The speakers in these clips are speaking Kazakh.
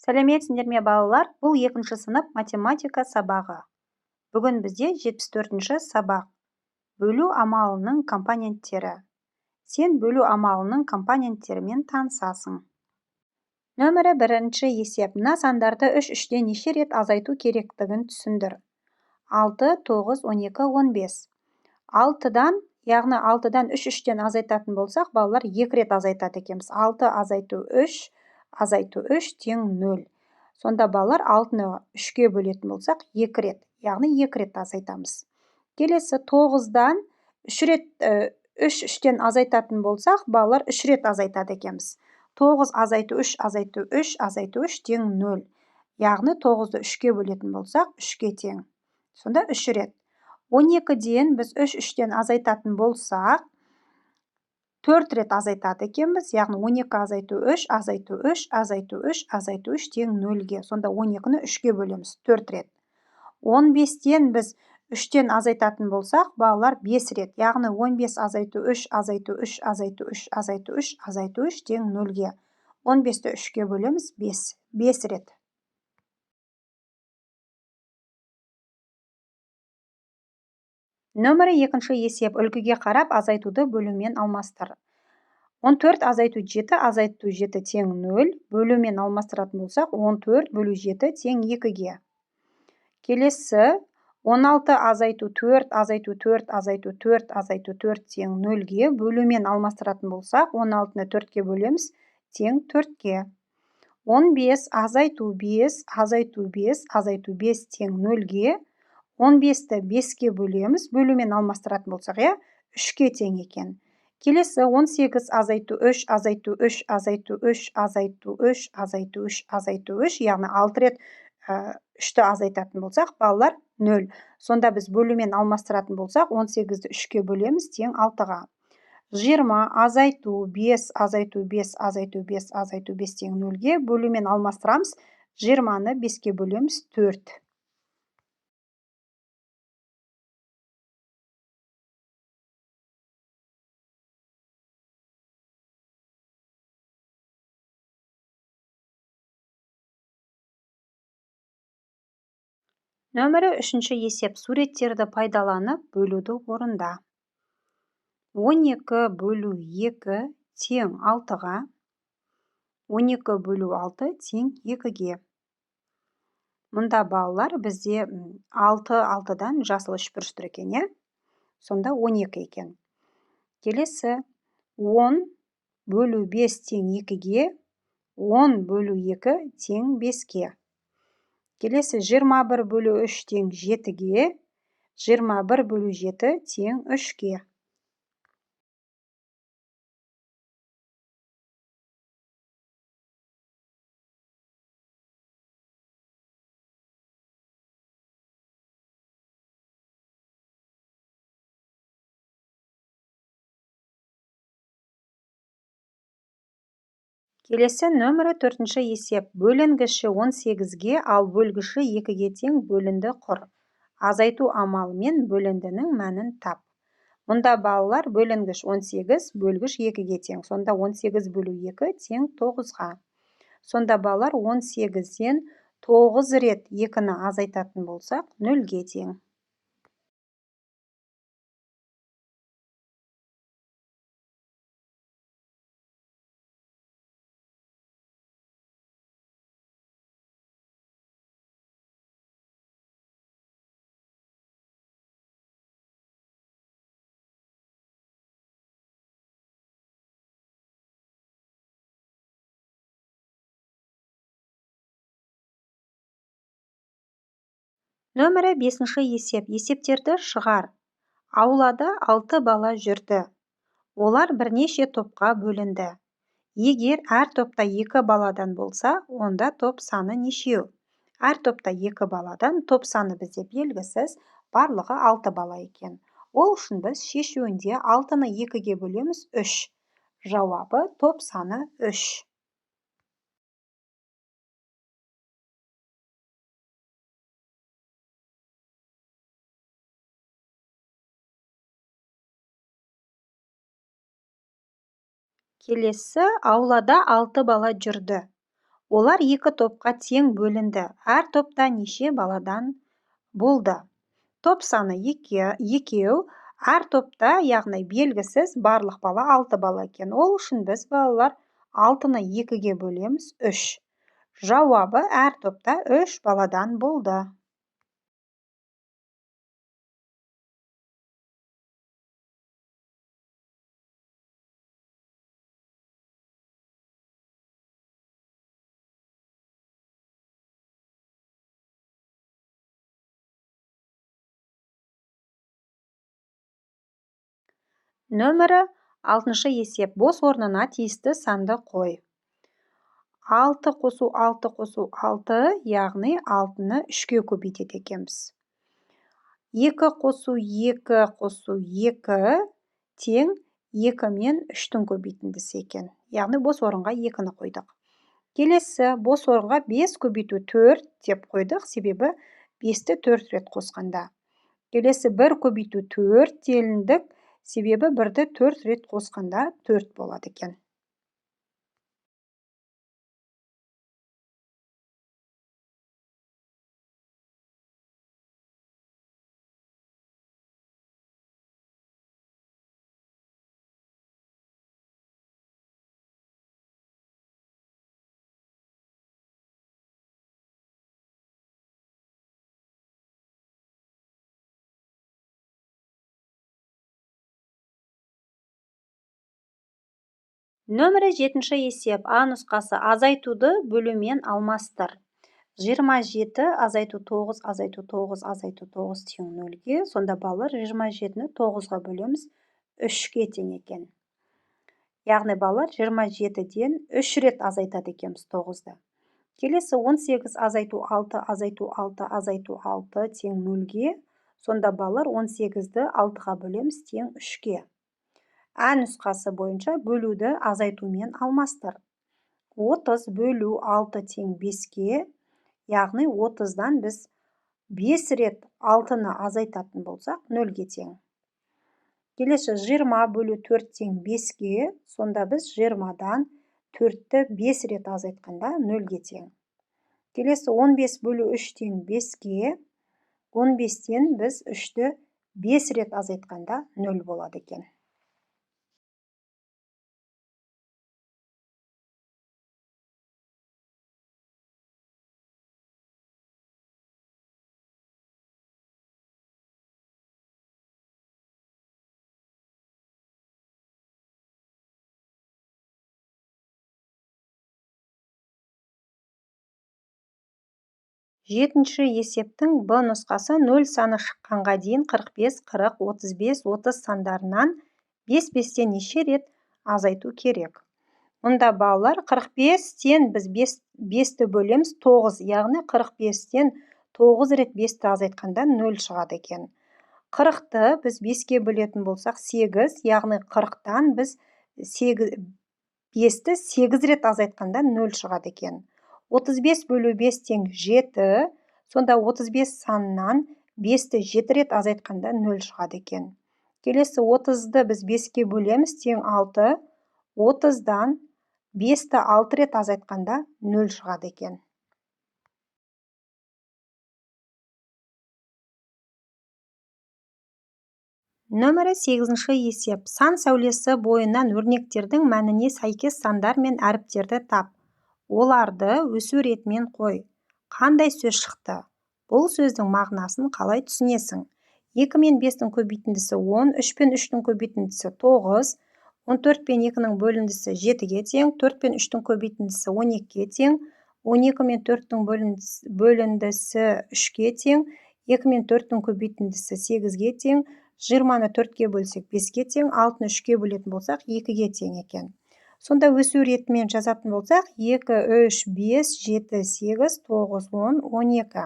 Сәлеметсіңдер ме балалар? Бұл 2 сынып математика сабағы. Бүгін бізде 74-ші сабақ. Бөлу амалының компоненттері. Сен бөлу амалының компоненттерімен танысасың. Нөмірі 1 есеп. Мына сандарды 3-3-тен неше рет азайту керектігін түсіндір. 6, 9, 12, 15. 6-дан, яғни 6-дан 3-3-тен азайтатын болсақ, балалар 2 рет азайтады екенбіз. 6 азайту 3 тең 0. Сонда балалар 6-ны 3-ке бөлетін болсақ, 2 рет, яғни 2 рет азайтамыз. Келесі 9-дан 3-3-тен азайтатын болсақ, балалар 3 рет азайтады екенбіз. 9 азайту 3 тең 0. Яғни 9-ды 3-ке бөлетін болсақ, 3-ке тең. Сонда 3 рет. 12-ден біз 3-3-тен азайтатын болсақ, 4 рет азайтады екенбіз. Яғни 12 азайту 3 тең 0-ге. Сонда 12-ні 3-ке бөлеміз, 4 рет. 15-тен біз 3-тен азайтатын болсақ, балалар 5 рет. Яғни 15 азайту 3 тең 0-ге. 15-ті 3-ке бөлеміз, 5 рет. Нөмірі 2 есеп. Үлгіге қарап азайтуды бөлумен алмастыр. 14 азайту 7 тең 0. Бөлумен алмастыратын болсақ, 14 бөлу 7 тең 2-ге. Келесі 16 азайту 4 тең 0-ге. Бөлумен алмастыратын болсақ, 16-ны 4-ке бөлеміз, тең 4-ге. 15 азайту 5 тең 0-ге. 15-ті 5-ке бөлеміз, бөлумен алмастыратын болсақ, 3-ке тең екен. Келесі 18 азайту 3, яғни 6 рет 3-ті азайтатын болсақ, балалар 0. Сонда біз бөлумен алмастыратын болсақ, 18-ді 3-ке бөлеміз, тең 6-ға. 20 азайту 5 тең 0-ге. Бөлумен алмастырамыз, 20-ны 5-ке бөлеміз, 4. Нөмірі 3 есеп. Суреттерді пайдаланып бөлуді орында. 12 бөлу 2 тең 6-ға. 12 бөлу 6 тең 2-ге. Мұнда балалар бізде 6-6-дан жасыл үшбұрыштар екен, сонда 12 екен. Келесі 10 бөлу 5 тең 2-ге. 10 бөлу 2 тең 5-ге. Келесі 21 бөлу 3 тең 7-ге. 21 бөлу 7 тең 3-ге. Келесі нөмірі 4 есеп. Бөлінгіші 18-ге, ал бөлгіші 2-ге тең бөлінді құр. Азайту амалымен бөліндінің мәнін тап. Мұнда балалар бөлінгіш 18, бөлгіш 2-ге тең. Сонда 18 бөлу 2 тең 9-ға. Сонда балалар 18-ден 9 рет 2-ні азайтатын болсақ, 0-ге тең. Нөмірі 5 есеп. Есептерді шығар. Аулада 6 бала жүрді. Олар бірнеше топқа бөлінді. Егер әр топта 2 баладан болса, онда топ саны нешеу? Әр топта 2 баладан топ саны бізде белгісіз, барлығы 6 бала екен. Ол үшін біз шешуінде 6-ны 2-ге бөлеміз, 3. Жауабы топ саны 3. Келесі аулада 6 бала жүрді. Олар екі топқа тең бөлінді. Әр топта неше баладан болды? Топ саны екеу, әр топта, яғни белгісіз, барлық бала 6 бала екен. Ол үшін біз, балалар, 6-ны 2-ге бөлеміз, 3. Жауабы әр топта 3 баладан болды. Нөмірі 6-шы есеп. Бос орнына тиісті санды қой. 6 қосу 6 қосу 6, яғни 6-ны 3-ге көбейтеді екенбіз. 2 қосу 2 қосу 2 тең 2 мен 3-тің көбейтіндісі екен. Яғни бос орынға 2-ні қойдық. Келесі бос орынға 5 көбейту 4 деп қойдық, себебі 5-ті 4 рет қосқанда. Келесі 1 көбейту 4 деліндік, себебі 1-ді 4 рет қосқанда 4 болады екен. Нөмірі 7-ші есеп. А нұсқасы. Азайтуды бөлумен алмастыр. 27 азайту 9 азайту 9 азайту 9 тең 0-ге. Сонда балалар 27-ні 9-ға бөлеміз, 3-ге тең екен. Яғни балалар 27-ден 3 рет азайтады екенбіз 9-ды. Келесі 18 азайту 6 азайту 6 азайту 6 тең 0-ге. Сонда балалар 18-ді 6-ға бөлеміз, тең 3-ге. А нұсқасы бойынша бөлуді азайтумен алмастыр. 30 бөлу 6 тең 5-ге, яғни 30-дан біз 5 рет 6-ны азайтатын болсақ, 0-ге тең. Келесі 20 бөлу 4 тең 5-ге, сонда біз 20-дан 4-ті 5 рет азайтқанда 0-ге тең. Келесі 15 бөлу 3 тең 5-ге, 15-тен біз 3-ті 5 рет азайтқанда 0 болады екен. Жетінші есептің Б нұсқасы 0 саны шыққанға дейін 45, 40, 35, 30 сандарынан 5-5-тен неше рет азайту керек. Мұнда балалар 45-тен біз 5-ті бөлеміз 9, яғни 45-тен 9 рет 5-ті азайтқанда 0 шығады екен. 40-ты біз 5-ге бөлетін болсақ 8, яғни 40-тан біз 5-ті 8 рет азайтқанда 0 шығады екен. 35 бөлу 5 тең 7, сонда 35 санынан 5-ті 7 рет азайтқанда 0 шығады екен. Келесі 30-ды біз 5-ге бөлеміз, тең 6, 30-дан 5-ті 6 рет азайтқанда 0 шығады екен. Нөмірі 8-ші есеп. Сан сәулесі бойынан өрнектердің мәніне сәйкес сандар мен әріптерді тап. Оларды өсу ретімен қой. Қандай сөз шықты? Бұл сөздің мағынасын қалай түсінесің? 2 мен 5-тің көбейтіндісі 10, 3 пен 3-тің көбейтіндісі 9, 14 пен 2-нің бөліндісі 7-ге тең, 4 пен 3-тің көбейтіндісі 12-ге тең, 12 мен 4-тің бөліндісі 3-ге тең, 2 мен 4-тің көбейтіндісі 8-ге тең, 20-ны 4-ге бөлсек 5-ге тең, 6-ны 3-ге бөлетін болсақ 2-ге тең екен. Сонда өсу ретімен жазатын болсақ 2, 3, 5, 7, 8, 9, 10, 12.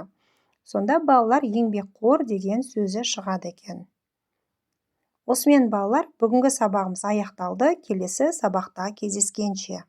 Сонда балалар еңбекқор деген сөзі шығады екен. Осымен балалар, бүгінгі сабағымыз аяқталды. Келесі сабақта кездескенше.